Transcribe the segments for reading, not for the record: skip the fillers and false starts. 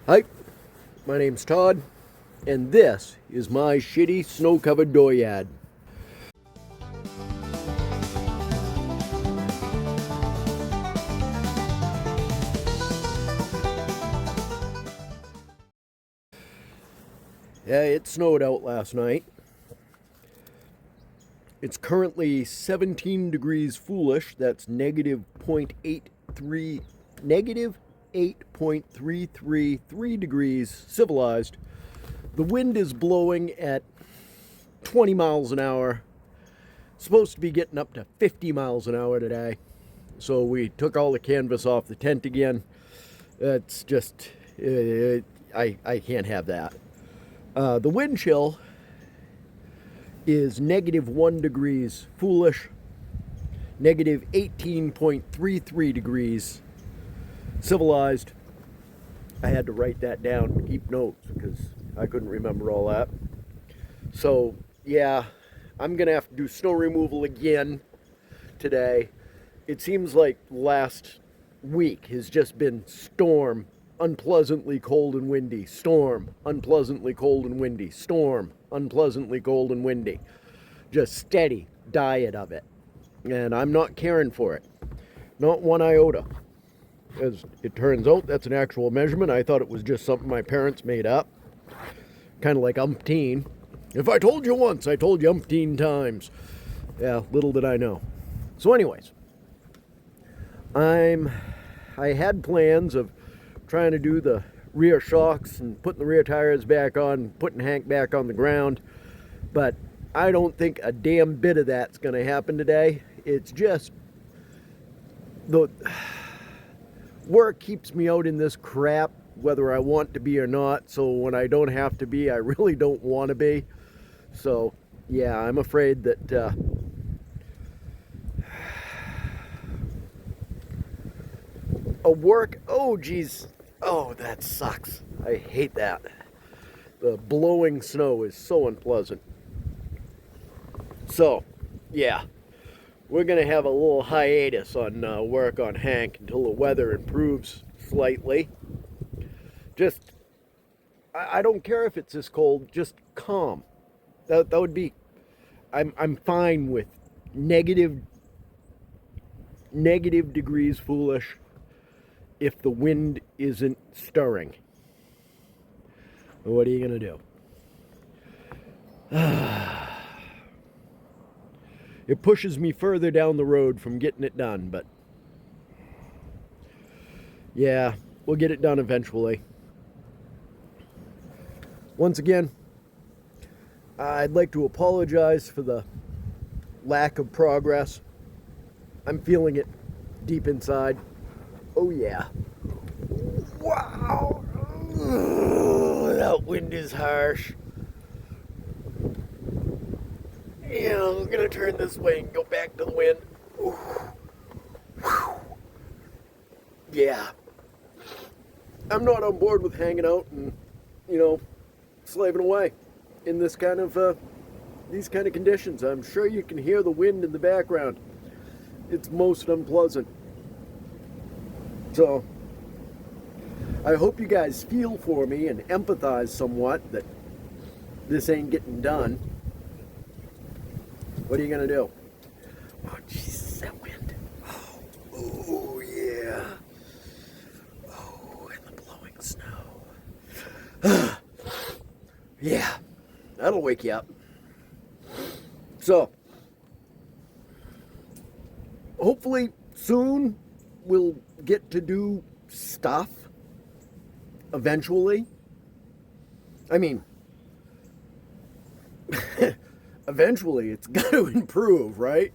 Hi, my name's Todd, and this is my shitty snow-covered dooryard. Yeah, it snowed out last night. It's currently 17 degrees foolish. That's negative 8.333 degrees civilized. The wind is blowing at 20 miles an hour. Supposed to be getting up to 50 miles an hour today. So we took all the canvas off the tent again. It's just, I can't have that. The wind chill is negative 1 degrees foolish, negative 18.33 degrees civilized. I had to write that down and keep notes because I couldn't remember all that. So, yeah, I'm going to have to do snow removal again today. It seems like last week has just been storm, unpleasantly cold and windy, storm, unpleasantly cold and windy, storm, unpleasantly cold and windy. Just steady diet of it. And I'm not caring for it. Not one iota. As it turns out, that's an actual measurement. I thought it was just something my parents made up. Kind of like umpteen. If I told you once, I told you umpteen times. Yeah, little did I know. So anyways, I had plans of trying to do the rear shocks and putting the rear tires back on, putting Hank back on the ground, but I don't think a damn bit of that's going to happen today. It's just the work keeps me out in this crap, whether I want to be or not. So when I don't have to be, I really don't want to be. So yeah, I'm afraid that oh geez, oh that sucks. I hate that. The blowing snow is so unpleasant. So yeah, we're gonna have a little hiatus on work on Hank until the weather improves slightly. Just I don't care if it's this cold, just calm. That would be, I'm fine with negative degrees foolish if the wind isn't stirring. What are you going to do? It pushes me further down the road from getting it done, but yeah, we'll get it done eventually. Once again, I'd like to apologize for the lack of progress. I'm feeling it deep inside. Oh yeah. Wow. That wind is harsh. Yeah, I'm gonna turn this way and go back to the wind. Yeah. I'm not on board with hanging out and, slaving away in this kind of these kind of conditions. I'm sure you can hear the wind in the background. It's most unpleasant. So I hope you guys feel for me and empathize somewhat that this ain't getting done. What are you gonna do? Oh Jesus, that wind. Oh yeah. Oh, and the blowing snow. Yeah, that'll wake you up. So, hopefully soon we'll get to do stuff eventually. I mean, eventually it's got to improve, right?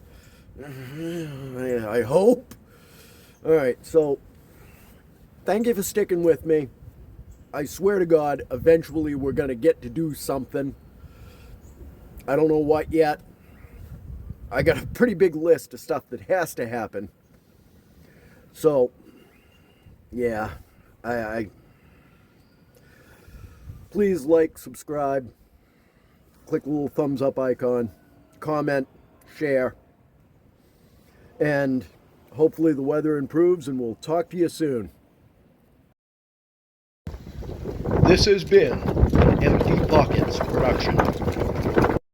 I hope. All right, so thank you for sticking with me. I swear to God, eventually we're going to get to do something. I don't know what yet. I got a pretty big list of stuff that has to happen. So, yeah, I please like, subscribe, click the little thumbs up icon, comment, share, and hopefully the weather improves and we'll talk to you soon. This has been Empty Pockets.